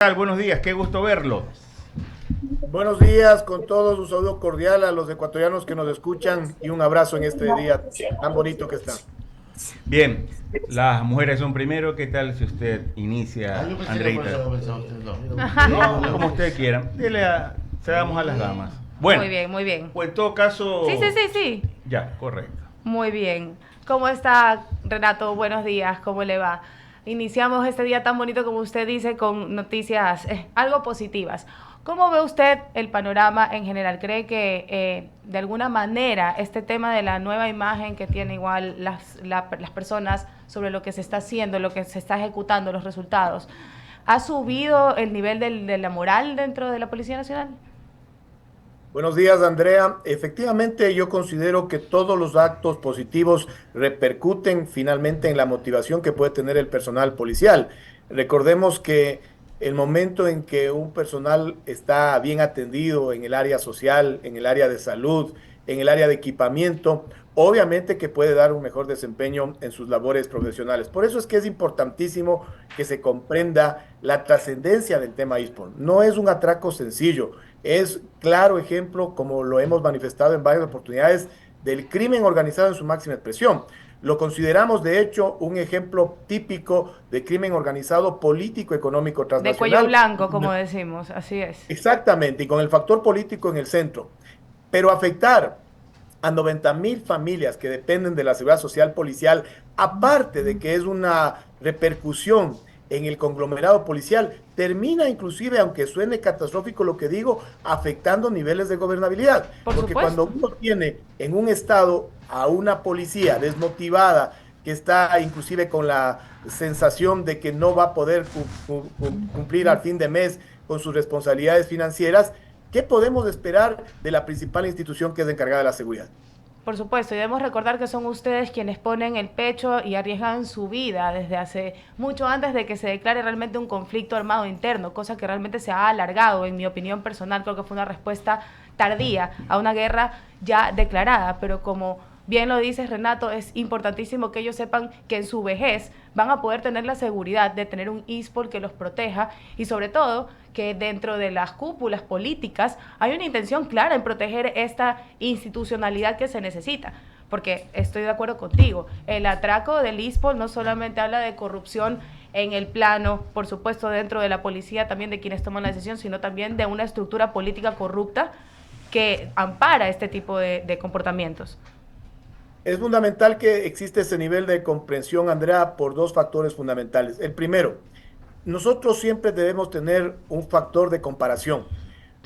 Tal? Buenos días, qué gusto verlo. Buenos días con todos, un saludo cordial a los ecuatorianos que nos escuchan y un abrazo en este día tan bonito que está. Bien, las mujeres son primero. ¿Qué tal si usted inicia, Yo pensé que por Andreita? eso lo pensaba usted, no. No, como usted quiera. Cedamos a las damas. Bueno, Muy bien, muy bien. pues en todo caso. Sí, sí, sí, sí. Ya, correcto. Muy bien. ¿Cómo está, Renato? Buenos días, ¿cómo le va? Iniciamos este día tan bonito como usted dice con noticias algo positivas. ¿Cómo ve usted el panorama en general? ¿Cree que de alguna manera este tema de la nueva imagen que tienen igual las personas sobre lo que se está haciendo, lo que se está ejecutando, los resultados, ha subido el nivel de la moral dentro de la Policía Nacional? Buenos días, Andrea. Efectivamente, yo considero que todos los actos positivos repercuten finalmente en la motivación que puede tener el personal policial. Recordemos que el momento en que un personal está bien atendido en el área social, en el área de salud, en el área de equipamiento, obviamente que puede dar un mejor desempeño en sus labores profesionales. Por eso es que es importantísimo que se comprenda la trascendencia del tema eSport. No es un atraco sencillo. Es claro ejemplo, como lo hemos manifestado en varias oportunidades, del crimen organizado en su máxima expresión. Lo consideramos, de hecho, un ejemplo típico de crimen organizado político, económico, De cuello transnacional. blanco, como decimos, así es. Exactamente, y con el factor político en el centro. Pero afectar a 90.000 familias que dependen de la seguridad social policial, aparte de que es una repercusión en el conglomerado policial, termina inclusive, aunque suene catastrófico lo que digo, afectando niveles de gobernabilidad. Por Porque cuando supuesto. uno tiene en un estado a una policía desmotivada, que está inclusive con la sensación de que no va a poder cumplir al fin de mes con sus responsabilidades financieras, ¿qué podemos esperar de la principal institución que es encargada de la seguridad? Por supuesto, y debemos recordar que son ustedes quienes ponen el pecho y arriesgan su vida desde hace mucho antes de que se declare realmente un conflicto armado interno, cosa que realmente se ha alargado, en mi opinión personal, creo que fue una respuesta tardía a una guerra ya declarada, pero como bien lo dices, Renato, es importantísimo que ellos sepan que en su vejez van a poder tener la seguridad de tener un eSport que los proteja y sobre todo que dentro de las cúpulas políticas hay una intención clara en proteger esta institucionalidad que se necesita. Porque estoy de acuerdo contigo, el atraco del eSport no solamente habla de corrupción en el plano, por supuesto, dentro de la policía, también de quienes toman la decisión, sino también de una estructura política corrupta que ampara este tipo de comportamientos. Es fundamental que existe ese nivel de comprensión, Andrea, por dos factores fundamentales. El primero, nosotros siempre debemos tener un factor de comparación.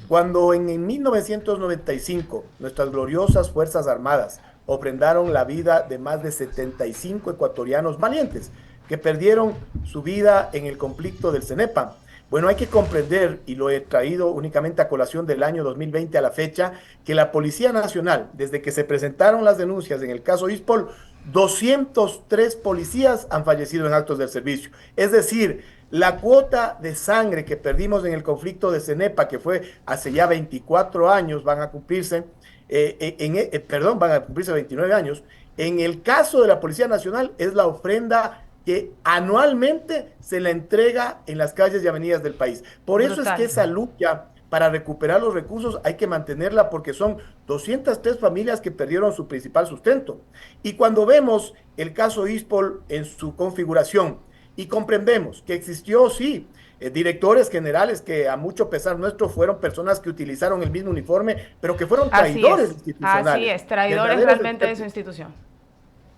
Cuando en 1995 nuestras gloriosas Fuerzas Armadas ofrendaron la vida de más de 75 ecuatorianos valientes que perdieron su vida en el conflicto del CENEPA. Bueno, hay que comprender, y lo he traído únicamente a colación del año 2020 a la fecha, que la Policía Nacional, desde que se presentaron las denuncias en el caso ISPOL, 203 policías han fallecido en actos del servicio. Es decir, la cuota de sangre que perdimos en el conflicto de Cenepa, que fue hace ya 24 años, van a cumplirse 29 años. En el caso de la Policía Nacional, es la ofrenda que anualmente se la entrega en las calles y avenidas del país. Por eso es que Brutal. esa lucha para recuperar los recursos hay que mantenerla porque son 203 familias que perdieron su principal sustento. Y cuando vemos el caso ISPOL en su configuración y comprendemos que existió, sí, directores generales que a mucho pesar nuestro fueron personas que utilizaron el mismo uniforme, pero que fueron traidores así institucionales, es, traidores verdaderos realmente de su institución.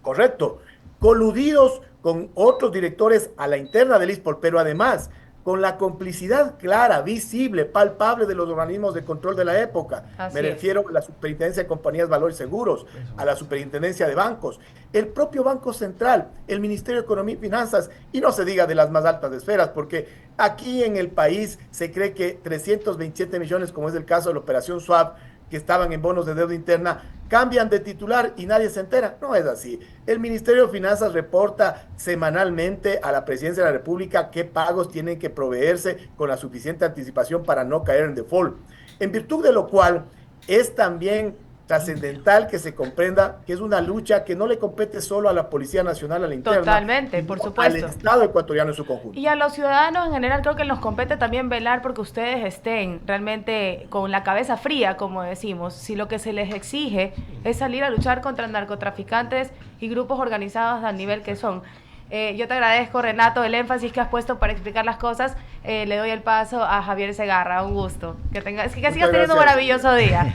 correcto, coludidos con otros directores a la interna del ISPOL, pero además con la complicidad clara, visible, palpable de los organismos de control de la época. Me Así es. refiero a la Superintendencia de Compañías Valores Seguros, a la Superintendencia de Bancos, el propio Banco Central, el Ministerio de Economía y Finanzas, y no se diga de las más altas esferas, porque aquí en el país se cree que 327 millones, como es el caso de la Operación SWAP, que estaban en bonos de deuda interna, cambian de titular y nadie se entera. No es así. El Ministerio de Finanzas reporta semanalmente a la Presidencia de la República qué pagos tienen que proveerse con la suficiente anticipación para no caer en default. En virtud de lo cual es también trascendental que se comprenda que es una lucha que no le compete solo a la Policía Nacional, a la interna, Totalmente, por sino supuesto. al Estado ecuatoriano en su conjunto. Y a los ciudadanos en general creo que nos compete también velar porque ustedes estén realmente con la cabeza fría, como decimos. Si lo que se les exige es salir a luchar contra narcotraficantes y grupos organizados al nivel que son. Yo te agradezco, Renato, el énfasis que has puesto para explicar las cosas. Le doy el paso a Javier Segarra. Un gusto. Que sigas teniendo un maravilloso día.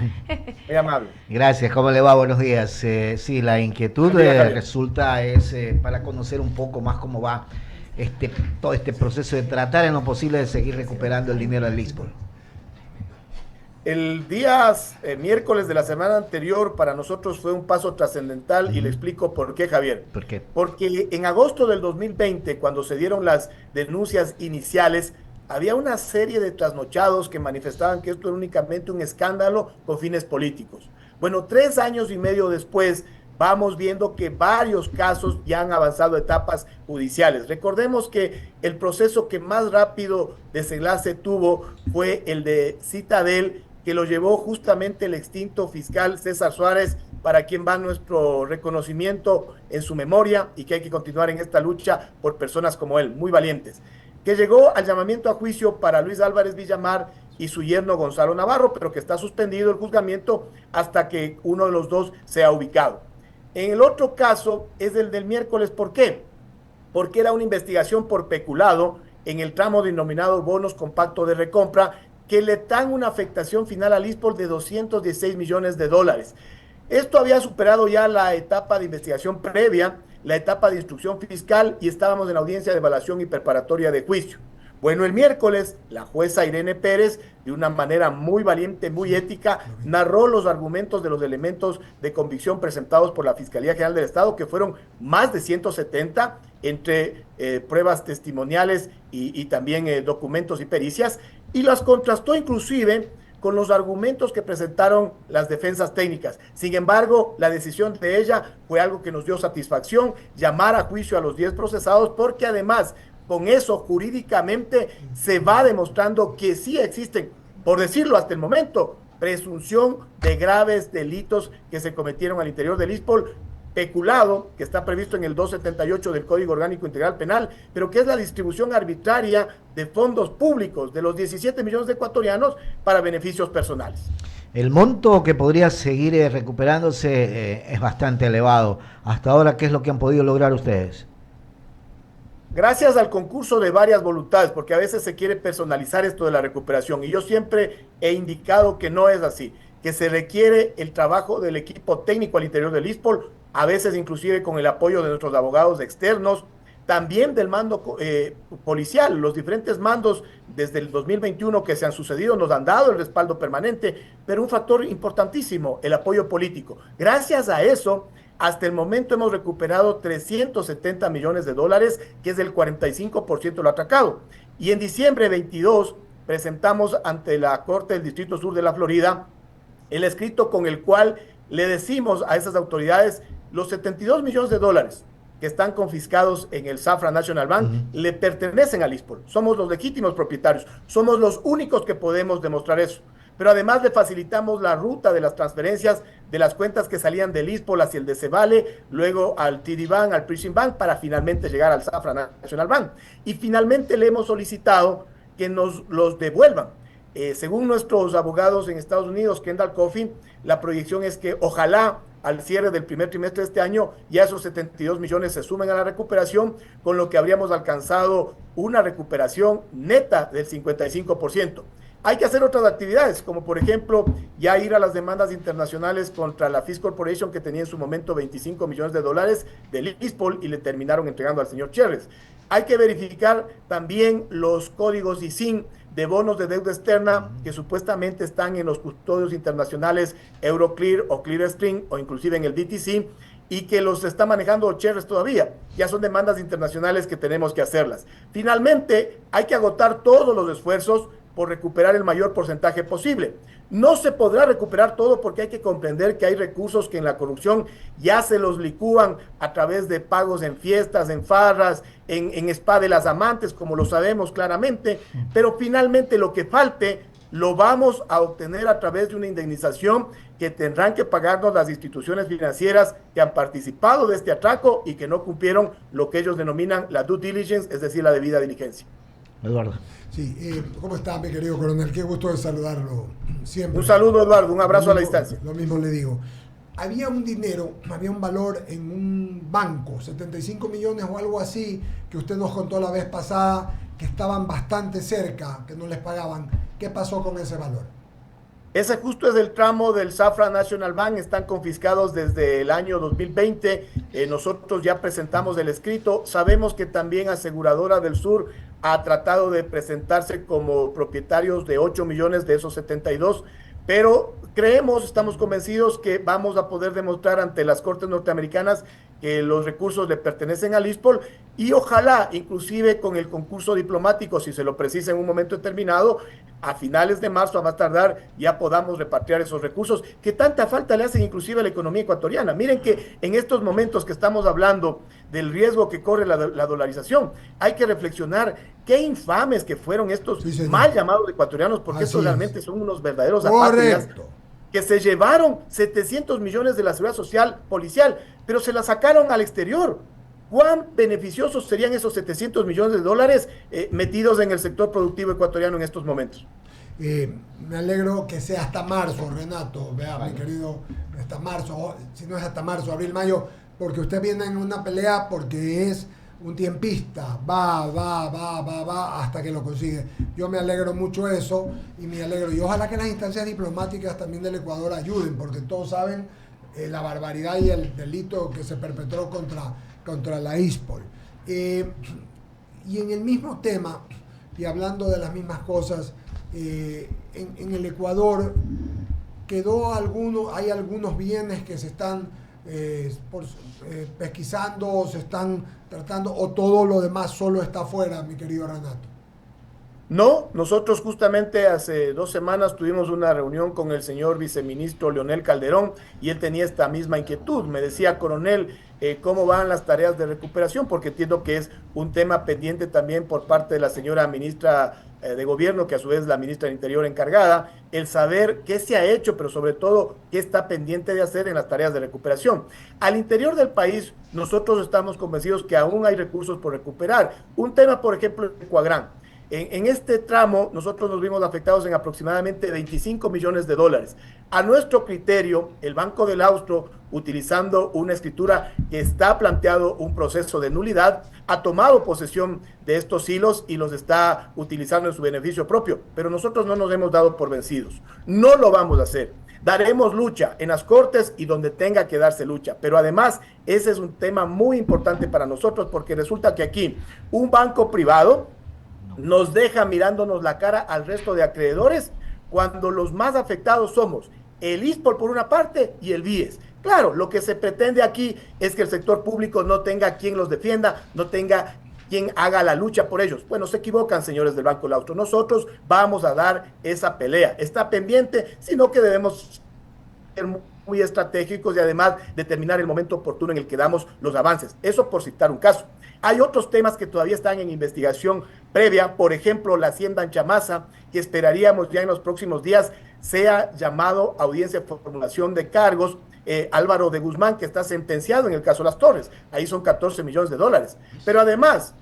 Muy amable. Gracias, ¿cómo le va? Buenos días. Sí, la inquietud resulta es para conocer un poco más cómo va todo este proceso de tratar en lo posible de seguir recuperando el dinero del Lispol. El día miércoles de la semana anterior para nosotros fue un paso trascendental y le explico por qué, Javier. ¿Por qué? Porque en agosto del 2020, cuando se dieron las denuncias iniciales, había una serie de trasnochados que manifestaban que esto era únicamente un escándalo con fines políticos. Bueno, 3 años y medio después, vamos viendo que varios casos ya han avanzado a etapas judiciales. Recordemos que el proceso que más rápido desenlace tuvo fue el de Citadel, que lo llevó justamente el extinto fiscal César Suárez, para quien va nuestro reconocimiento en su memoria y que hay que continuar en esta lucha por personas como él, muy valientes, que llegó al llamamiento a juicio para Luis Álvarez Villamar y su yerno Gonzalo Navarro, pero que está suspendido el juzgamiento hasta que uno de los dos sea ubicado. En el otro caso es el del miércoles. ¿Por qué? Porque era una investigación por peculado en el tramo denominado bonos con pacto de recompra, que le dan una afectación final al Lispol de $216 millones. Esto había superado ya la etapa de investigación previa, la etapa de instrucción fiscal, y estábamos en la audiencia de evaluación y preparatoria de juicio. Bueno, el miércoles, la jueza Irene Pérez, de una manera muy valiente, muy ética, narró los argumentos de los elementos de convicción presentados por la Fiscalía General del Estado, que fueron más de 170, entre pruebas testimoniales y también documentos y pericias, y las contrastó inclusive con los argumentos que presentaron las defensas técnicas. Sin embargo, la decisión de ella fue algo que nos dio satisfacción: llamar a juicio a los 10 procesados, porque además con eso jurídicamente se va demostrando que sí existen, por decirlo hasta el momento, presunción de graves delitos que se cometieron al interior del Lispol, peculado, que está previsto en el 278 del Código Orgánico Integral Penal, pero que es la distribución arbitraria de fondos públicos de los 17 millones de ecuatorianos para beneficios personales. El monto que podría seguir recuperándose es bastante elevado. Hasta ahora, ¿qué es lo que han podido lograr ustedes? Gracias al concurso de varias voluntades, porque a veces se quiere personalizar esto de la recuperación, y yo siempre he indicado que no es así, que se requiere el trabajo del equipo técnico al interior del Lispol, a veces inclusive con el apoyo de nuestros abogados externos, también del mando policial. Los diferentes mandos desde el 2021 que se han sucedido nos han dado el respaldo permanente, pero un factor importantísimo, el apoyo político. Gracias a eso, hasta el momento hemos recuperado $370 millones, que es el 45% de lo atracado. Y en diciembre 22 presentamos ante la Corte del Distrito Sur de la Florida el escrito con el cual le decimos a esas autoridades: los $72 millones que están confiscados en el Safra National Bank le pertenecen al Lispol. Somos los legítimos propietarios, somos los únicos que podemos demostrar eso. Pero además le facilitamos la ruta de las transferencias de las cuentas que salían del Lispol hacia el de Cevale, luego al TD Bank, al Prison Bank, para finalmente llegar al Safra National Bank. Y finalmente le hemos solicitado que nos los devuelvan. Según nuestros abogados en Estados Unidos, Kendall Coffin, la proyección es que ojalá al cierre del primer trimestre de este año ya esos 72 millones se sumen a la recuperación, con lo que habríamos alcanzado una recuperación neta del 55%. Hay que hacer otras actividades, como por ejemplo ya ir a las demandas internacionales contra la Fish Corporation, que tenía en su momento $25 millones del Lispol y le terminaron entregando al señor Cherres. Hay que verificar también los códigos ISIN de bonos de deuda externa que supuestamente están en los custodios internacionales Euroclear o Clearstream o inclusive en el DTC, y que los está manejando Cherres todavía. Ya son demandas internacionales que tenemos que hacerlas. Finalmente, hay que agotar todos los esfuerzos por recuperar el mayor porcentaje posible. No se podrá recuperar todo, porque hay que comprender que hay recursos que en la corrupción ya se los licúan a través de pagos en fiestas, en farras, en spa de las amantes, como lo sabemos claramente, pero finalmente lo que falte lo vamos a obtener a través de una indemnización que tendrán que pagarnos las instituciones financieras que han participado de este atraco y que no cumplieron lo que ellos denominan la due diligence, es decir, la debida diligencia. Eduardo. Sí, ¿cómo está, mi querido coronel? Qué gusto de saludarlo siempre. Un saludo, Eduardo, un abrazo a la distancia. Lo mismo le digo. Había un dinero, había un valor en un banco, 75 millones o algo así, que usted nos contó la vez pasada, que estaban bastante cerca, que no les pagaban. ¿Qué pasó con ese valor? Ese justo es el tramo del Safra National Bank, están confiscados desde el año 2020, nosotros ya presentamos el escrito, sabemos que también Aseguradora del Sur ha tratado de presentarse como propietarios de 8 millones de esos 72, pero creemos, estamos convencidos que vamos a poder demostrar ante las Cortes norteamericanas que los recursos le pertenecen al ISPOL y ojalá, inclusive con el concurso diplomático, si se lo precisa en un momento determinado, a finales de marzo, a más tardar, ya podamos repatriar esos recursos que tanta falta le hacen inclusive a la economía ecuatoriana. Miren que en estos momentos que estamos hablando del riesgo que corre la dolarización, hay que reflexionar qué infames que fueron estos mal llamados ecuatorianos, porque estos realmente son unos verdaderos apátridas que se llevaron 700 millones de la seguridad social policial, pero se la sacaron al exterior. ¿Cuán beneficiosos serían esos 700 millones de dólares metidos en el sector productivo ecuatoriano en estos momentos? Me alegro que sea hasta marzo, Renato. Vea, mi querido, hasta marzo, si no es hasta marzo, abril, mayo, porque usted viene en una pelea porque es un tiempista, va hasta que lo consigue. Yo me alegro mucho eso y me alegro. Y ojalá que las instancias diplomáticas también del Ecuador ayuden, porque todos saben la barbaridad y el delito que se perpetró contra la ISPOL. Y en el mismo tema, y hablando de las mismas cosas, en el Ecuador hay algunos bienes que se están pesquisando, se están tratando, o todo lo demás solo está afuera, mi querido Renato. No, nosotros justamente hace 2 semanas tuvimos una reunión con el señor viceministro Leonel Calderón y él tenía esta misma inquietud. Me decía, coronel, ¿cómo van las tareas de recuperación? Porque entiendo que es un tema pendiente también por parte de la señora ministra de Gobierno, que a su vez es la ministra del Interior encargada, el saber qué se ha hecho, pero sobre todo qué está pendiente de hacer en las tareas de recuperación. Al interior del país, nosotros estamos convencidos que aún hay recursos por recuperar. Un tema, por ejemplo, el Cuagrán. En este tramo nosotros nos vimos afectados en aproximadamente 25 millones de dólares. A nuestro criterio, el Banco del Austro, utilizando una escritura que está planteado un proceso de nulidad, ha tomado posesión de estos hilos y los está utilizando en su beneficio propio. Pero nosotros no nos hemos dado por vencidos. No lo vamos a hacer. Daremos lucha en las Cortes y donde tenga que darse lucha. Pero además, ese es un tema muy importante para nosotros porque resulta que aquí un banco privado nos deja mirándonos la cara al resto de acreedores cuando los más afectados somos el ISPOL por una parte y el BIES. Claro, lo que se pretende aquí es que el sector público no tenga quien los defienda, no tenga quien haga la lucha por ellos. Bueno, se equivocan, señores del Banco del Austro. Nosotros vamos a dar esa pelea. Está pendiente, sino que debemos ser muy estratégicos y además determinar el momento oportuno en el que damos los avances. Eso por citar un caso. Hay otros temas que todavía están en investigación previa, por ejemplo, la hacienda Anchamaza, que esperaríamos ya en los próximos días sea llamado a audiencia de formulación de cargos. Álvaro de Guzmán, que está sentenciado en el caso Las Torres, ahí son 14 millones de dólares. Pero además,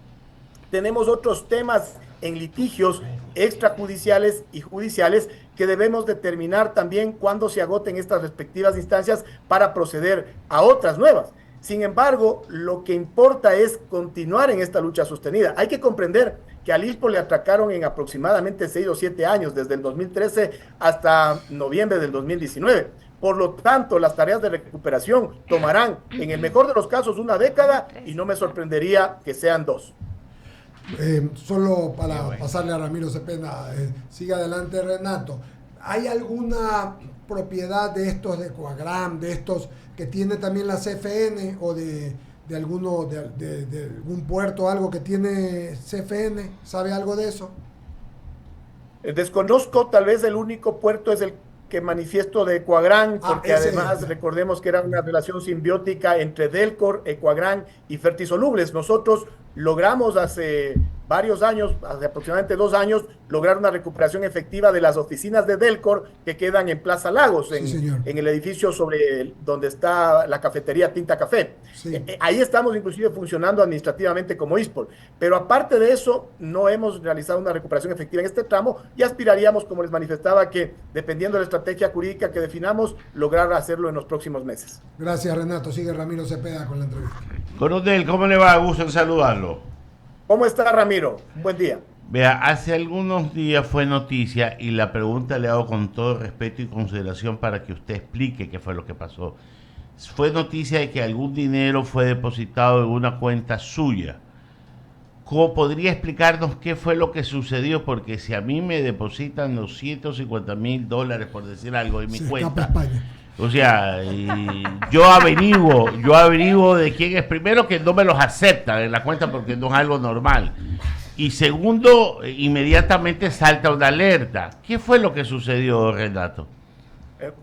tenemos otros temas en litigios extrajudiciales y judiciales que debemos determinar también cuándo se agoten estas respectivas instancias para proceder a otras nuevas. Sin embargo, lo que importa es continuar en esta lucha sostenida. Hay que comprender que al ISPO le atracaron en aproximadamente 6 o 7 años, desde el 2013 hasta noviembre del 2019. Por lo tanto, las tareas de recuperación tomarán, en el mejor de los casos, 1 década y no me sorprendería que sean 2. Solo para pasarle a Ramiro Cepena, siga adelante, Renato. ¿Hay alguna propiedad de estos de Cuagrán, de estos que tiene también la CFN o de algún puerto, algo que tiene CFN? ¿Sabe algo de eso? Desconozco, tal vez el único puerto es el que manifiesto de Cuagrán, porque además recordemos que era una relación simbiótica entre Delcor, Cuagrán y Fertisolubles. Nosotros logramos hace varios años, hace aproximadamente 2 años, lograr una recuperación efectiva de las oficinas de Delcor que quedan en Plaza Lagos, en el edificio sobre donde está la cafetería Tinta Café. Sí. Ahí estamos inclusive funcionando administrativamente como ISPOL, pero aparte de eso, no hemos realizado una recuperación efectiva en este tramo y aspiraríamos, como les manifestaba, que dependiendo de la estrategia jurídica que definamos, lograr hacerlo en los próximos meses. Gracias, Renato. Sigue Ramiro Cepeda con la entrevista. Coronel, ¿cómo le va? Gusto en saludarlo. ¿Cómo está, Ramiro? Buen día. Vea, hace algunos días fue noticia y la pregunta le hago con todo respeto y consideración para que usted explique qué fue lo que pasó. Fue noticia de que algún dinero fue depositado en una cuenta suya. ¿Cómo podría explicarnos qué fue lo que sucedió? Porque si a mí me depositan los $150,000, por decir algo, en mi cuenta, España. o sea, yo averiguo de quién es. Primero, que no me los aceptan en la cuenta porque no es algo normal. Y segundo, inmediatamente salta una alerta. ¿Qué fue lo que sucedió, Renato?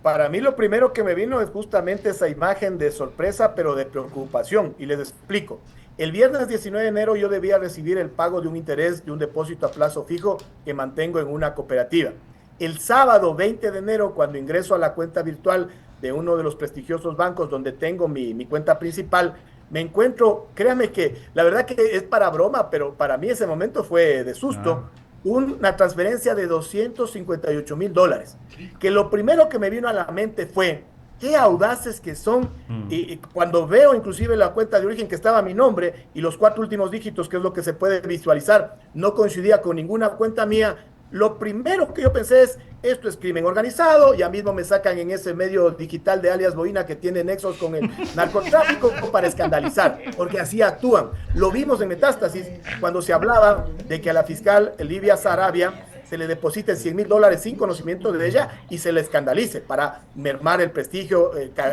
Para mí lo primero que me vino es justamente esa imagen de sorpresa, pero de preocupación. Y les explico. El viernes 19 de enero yo debía recibir el pago de un interés de un depósito a plazo fijo que mantengo en una cooperativa. El sábado 20 de enero, cuando ingreso a la cuenta virtual de uno de los prestigiosos bancos donde tengo mi cuenta principal, me encuentro, créanme que la verdad que es para broma, pero para mí ese momento fue de susto, una transferencia de $258,000, que lo primero que me vino a la mente fue, qué audaces que son, y cuando veo inclusive la cuenta de origen que estaba mi nombre y los 4 últimos dígitos, que es lo que se puede visualizar, no coincidía con ninguna cuenta mía. Lo primero que yo pensé es, esto es crimen organizado, ya mismo me sacan en ese medio digital de alias Boina que tiene nexos con el narcotráfico para escandalizar, porque así actúan. Lo vimos en Metástasis cuando se hablaba de que a la fiscal Livia Sarabia se le depositen $100,000 sin conocimiento de ella y se le escandalice para mermar el prestigio,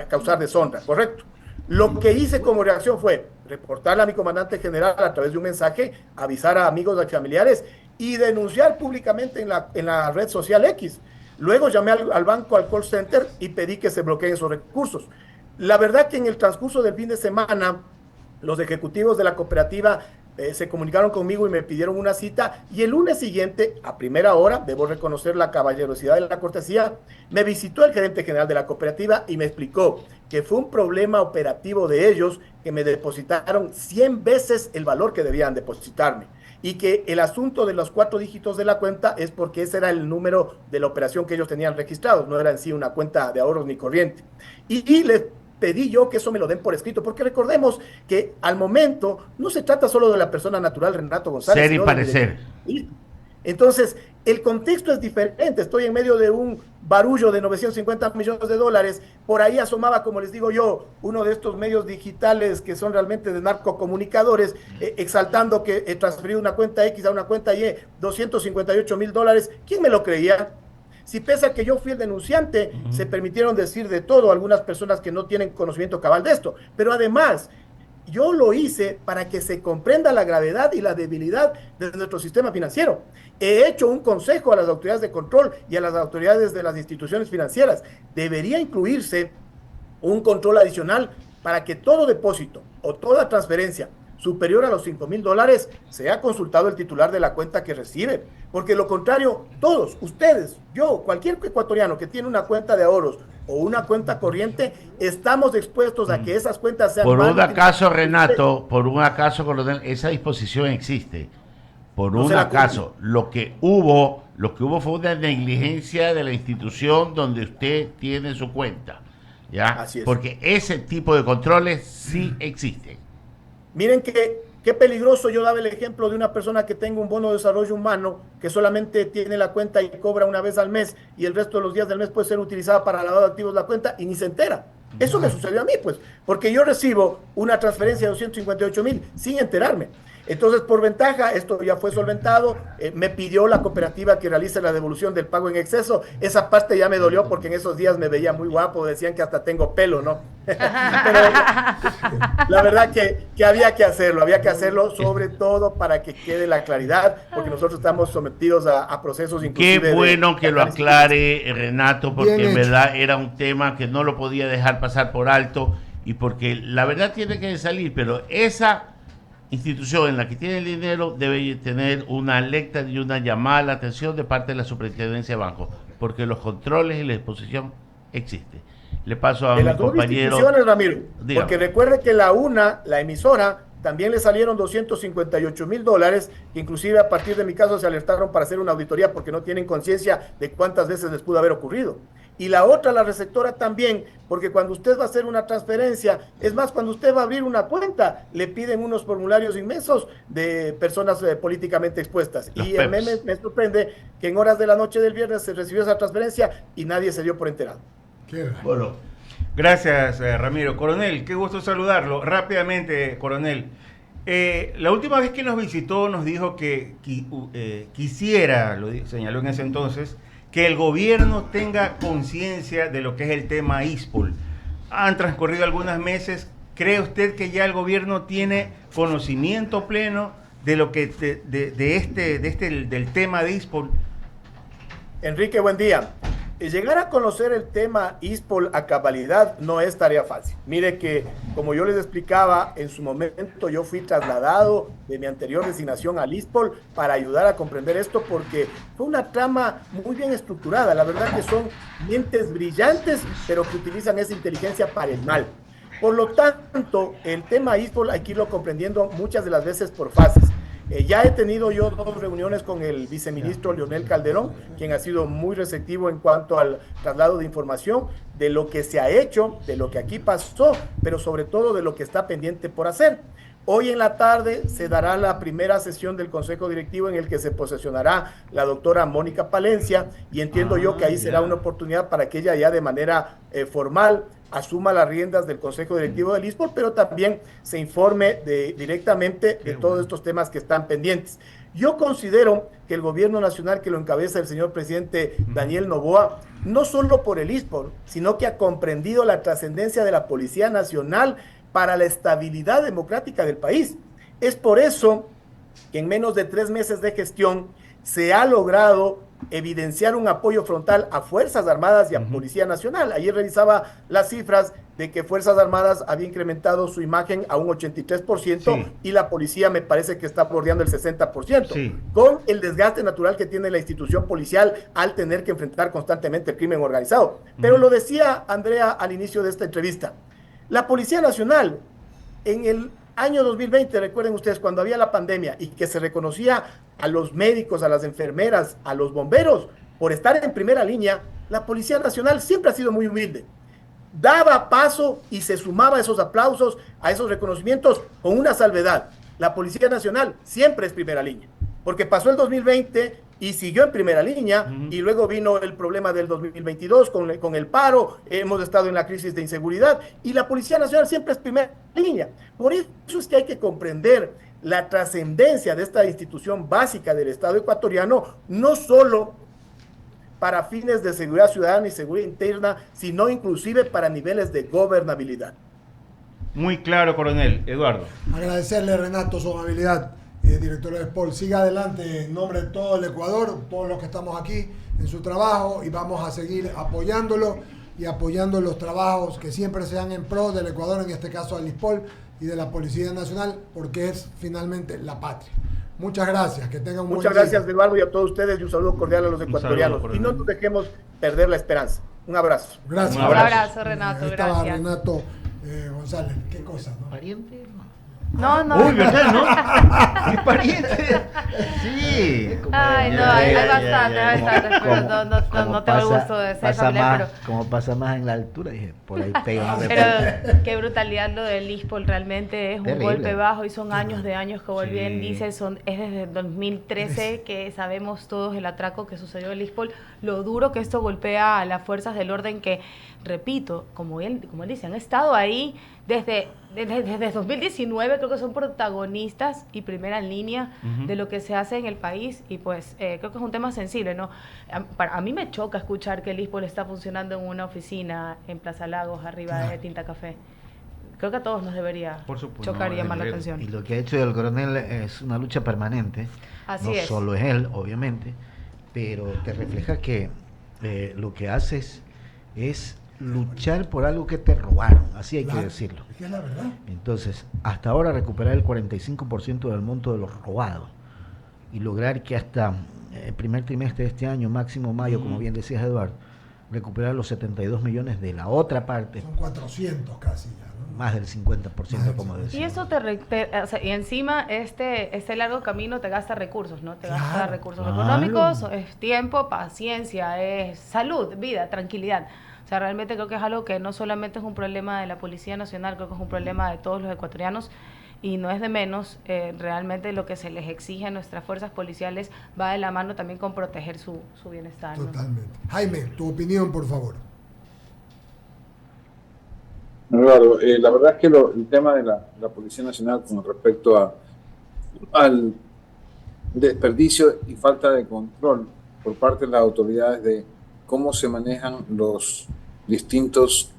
causar deshonra, ¿correcto? Lo que hice como reacción fue reportarle a mi comandante general a través de un mensaje, avisar a amigos y familiares y denunciar públicamente en la red social X. Luego llamé al banco, al call center, y pedí que se bloqueen esos recursos. La verdad que en el transcurso del fin de semana, los ejecutivos de la cooperativa se comunicaron conmigo y me pidieron una cita, y el lunes siguiente, a primera hora, debo reconocer la caballerosidad de la cortesía, me visitó el gerente general de la cooperativa y me explicó que fue un problema operativo de ellos, que me depositaron 100 veces el valor que debían depositarme, y que el asunto de los 4 dígitos de la cuenta es porque ese era el número de la operación que ellos tenían registrados, no era en sí una cuenta de ahorros ni corriente. Y les pedí yo que eso me lo den por escrito, porque recordemos que al momento no se trata solo de la persona natural Renato González. Ser y parecer. Entonces, el contexto es diferente. Estoy en medio de un barullo de $950 millones. Por ahí asomaba, como les digo yo, uno de estos medios digitales que son realmente de narcocomunicadores, exaltando que he transferido una cuenta X a una cuenta Y, $258,000. ¿Quién me lo creía? Si pese a que yo fui el denunciante, se permitieron decir de todo algunas personas que no tienen conocimiento cabal de esto. Pero además, yo lo hice para que se comprenda la gravedad y la debilidad de nuestro sistema financiero. He hecho un consejo a las autoridades de control y a las autoridades de las instituciones financieras. Debería incluirse un control adicional para que todo depósito o toda transferencia superior a los $5,000 sea consultado el titular de la cuenta que recibe. Porque lo contrario, todos, ustedes, yo, cualquier ecuatoriano que tiene una cuenta de ahorros o una cuenta corriente, estamos expuestos a que esas cuentas sean... Por un acaso, Renato, por un acaso, coronel, esa disposición existe. Por un acaso, lo que hubo fue una negligencia de la institución donde usted tiene su cuenta, ¿ya? Así es. Porque ese tipo de controles sí existen. Miren qué peligroso. Yo daba el ejemplo de una persona que tenga un bono de desarrollo humano, que solamente tiene la cuenta y cobra una vez al mes, y el resto de los días del mes puede ser utilizada para lavado de activos la cuenta y ni se entera. Eso me sucedió a mí, pues, porque yo recibo una transferencia de 258,000 sin enterarme. Entonces, por ventaja, esto ya fue solventado. Me pidió la cooperativa que realice la devolución del pago en exceso. Esa parte ya me dolió porque en esos días me veía muy guapo, decían que hasta tengo pelo, ¿no? Pero la verdad que había que hacerlo sobre todo para que quede la claridad, porque nosotros estamos sometidos a procesos inclusive... Qué bueno que lo aclare, Renato, porque en verdad era un tema que no lo podía dejar pasar por alto y porque la verdad tiene que salir, pero esa institución en la que tiene el dinero debe tener una alerta y una llamada a la atención de parte de la superintendencia de bancos, porque los controles y la exposición existen. Le paso a de mi las dos compañero. instituciones, Ramiro, Dígame. porque recuerde que la emisora, también le salieron $258,000, que inclusive a partir de mi caso se alertaron para hacer una auditoría porque no tienen conciencia de cuántas veces les pudo haber ocurrido. Y la otra, la receptora también, porque cuando usted va a hacer una transferencia, es más, cuando usted va a abrir una cuenta, le piden unos formularios inmensos de personas políticamente expuestas. Los y a mí me sorprende que en horas de la noche del viernes se recibió esa transferencia y nadie se dio por enterado. Qué raro. Bueno, gracias, Ramiro. Coronel, qué gusto saludarlo. Rápidamente, coronel. La última vez que nos visitó nos dijo que quisiera, señaló en ese entonces, que el gobierno tenga conciencia de lo que es el tema ISPOL. Han transcurrido algunos meses. ¿Cree usted que ya el gobierno tiene conocimiento pleno de lo que del tema de ISPOL? Enrique, buen día. Llegar a conocer el tema ISPOL a cabalidad no es tarea fácil. Mire que, como yo les explicaba, en su momento yo fui trasladado de mi anterior designación al ISPOL para ayudar a comprender esto, porque fue una trama muy bien estructurada. La verdad que son mentes brillantes, pero que utilizan esa inteligencia para el mal. Por lo tanto, el tema ISPOL hay que irlo comprendiendo muchas de las veces por fases. Ya he tenido yo 2 reuniones con el viceministro Leonel Calderón, quien ha sido muy receptivo en cuanto al traslado de información de lo que se ha hecho, de lo que aquí pasó, pero sobre todo de lo que está pendiente por hacer. Hoy en la tarde se dará la primera sesión del Consejo Directivo en el que se posesionará la doctora Mónica Palencia, y entiendo yo que ahí será una oportunidad para que ella ya de manera formal asuma las riendas del Consejo Directivo del ISPOL, pero también se informe directamente de todos estos temas que están pendientes. Yo considero que el gobierno nacional, que lo encabeza el señor presidente Daniel Noboa, no solo por el ISPOL, sino que ha comprendido la trascendencia de la Policía Nacional para la estabilidad democrática del país. Es por eso que en menos de 3 meses de gestión se ha logrado evidenciar un apoyo frontal a Fuerzas Armadas y a Policía Nacional. Ayer revisaba las cifras de que Fuerzas Armadas había incrementado su imagen a un 83%, sí, y la policía me parece que está bordeando el 60%, sí, con el desgaste natural que tiene la institución policial al tener que enfrentar constantemente el crimen organizado. Pero lo decía Andrea al inicio de esta entrevista, la Policía Nacional en el año 2020, recuerden ustedes, cuando había la pandemia y que se reconocía a los médicos, a las enfermeras, a los bomberos por estar en primera línea, la Policía Nacional siempre ha sido muy humilde. Daba paso y se sumaba a esos aplausos, a esos reconocimientos, con una salvedad. La Policía Nacional siempre es primera línea, porque pasó el 2020 y siguió en primera línea, y luego vino el problema del 2022 con el paro, hemos estado en la crisis de inseguridad, y la Policía Nacional siempre es primera línea. Por eso es que hay que comprender la trascendencia de esta institución básica del Estado ecuatoriano, no solo para fines de seguridad ciudadana y seguridad interna, sino inclusive para niveles de gobernabilidad. Muy claro, coronel. Eduardo. Agradecerle, Renato, su amabilidad, director de ISPOL. Siga adelante en nombre de todo el Ecuador, todos los que estamos aquí en su trabajo, y vamos a seguir apoyándolo y apoyando los trabajos que siempre sean en pro del Ecuador, en este caso del ISPOL y de la Policía Nacional, porque es finalmente la patria. Muchas gracias, que tengan un buen día. Muchas gracias, Eduardo, y a todos ustedes, y un saludo cordial a los ecuatorianos. Y no nos dejemos perder la esperanza. Un abrazo. Gracias. Un abrazo, Renato, Estaba gracias. Renato González, qué cosa, ¿no? ¿Pariente? No. Uy, ¿verdad, no? ¿Es pariente? Sí. Ay, no, hay bastante, pero no tengo el gusto de ser familiar, pero... Como pasa más en la altura, dije, por ahí pega una Pero qué brutalidad lo del ISPOL, realmente es terrible. Un golpe bajo, y son años de años, como bien dice, es desde 2013 que sabemos todos el atraco que sucedió en el ISPOL, lo duro que esto golpea a las fuerzas del orden que, repito, como él dice, han estado ahí desde 2019, creo que son protagonistas y primera línea de lo que se hace en el país, y pues creo que es un tema sensible, ¿no? A mí me choca escuchar que el ISPOL está funcionando en una oficina en Plaza Lagos, arriba de Tinta Café. Creo que a todos nos debería chocar y llamar la atención. Y lo que ha hecho el coronel es una lucha permanente. Así es. No solo es él, obviamente, pero te refleja que lo que haces es luchar por algo que te robaron, así hay que Claro, decirlo. es que es la verdad. Entonces, hasta ahora recuperar el 45% del monto de los robados y lograr que hasta el primer trimestre de este año, máximo mayo, como bien decías Eduardo, recuperar los 72 millones de la otra parte, Son 400 casi ya, ¿no? más del 50%, como Y decía. eso o sea, y encima este largo camino te gasta recursos, ¿no? Te gasta Claro, recursos claro. económicos, es tiempo, paciencia, es salud, vida, tranquilidad. O sea, realmente creo que es algo que no solamente es un problema de la Policía Nacional, creo que es un problema de todos los ecuatorianos y no es de menos. Realmente lo que se les exige a nuestras fuerzas policiales va de la mano también con proteger su bienestar, ¿no? Totalmente. Jaime, tu opinión, por favor. Eduardo, la verdad es que el tema de la Policía Nacional con respecto al desperdicio y falta de control por parte de las autoridades de cómo se manejan los distintos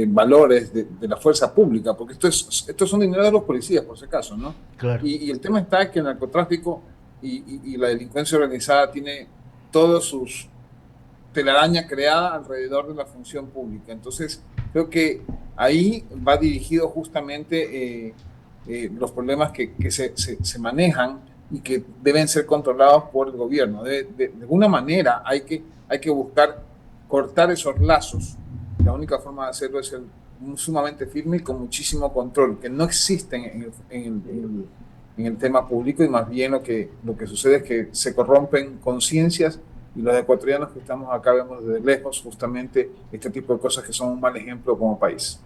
valores de la fuerza pública, porque estos son dinero de los policías, por si acaso, ¿no? Claro. Y el tema está que el narcotráfico y la delincuencia organizada tiene todos sus telaraña creada alrededor de la función pública. Entonces, creo que ahí va dirigido justamente los problemas que se manejan y que deben ser controlados por el gobierno. De alguna manera hay que buscar cortar esos lazos. La única forma de hacerlo es ser sumamente firme y con muchísimo control, que no existen en el tema público, y más bien lo que sucede es que se corrompen conciencias, y los ecuatorianos que estamos acá vemos desde lejos justamente este tipo de cosas que son un mal ejemplo como país.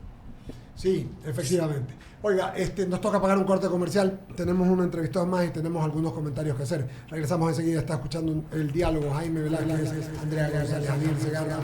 Sí, efectivamente. Oiga, nos toca pagar un corte comercial, tenemos una entrevista más y tenemos algunos comentarios que hacer. Regresamos enseguida, está escuchando el diálogo Jaime Velázquez, Andrea González, Javier Segarra,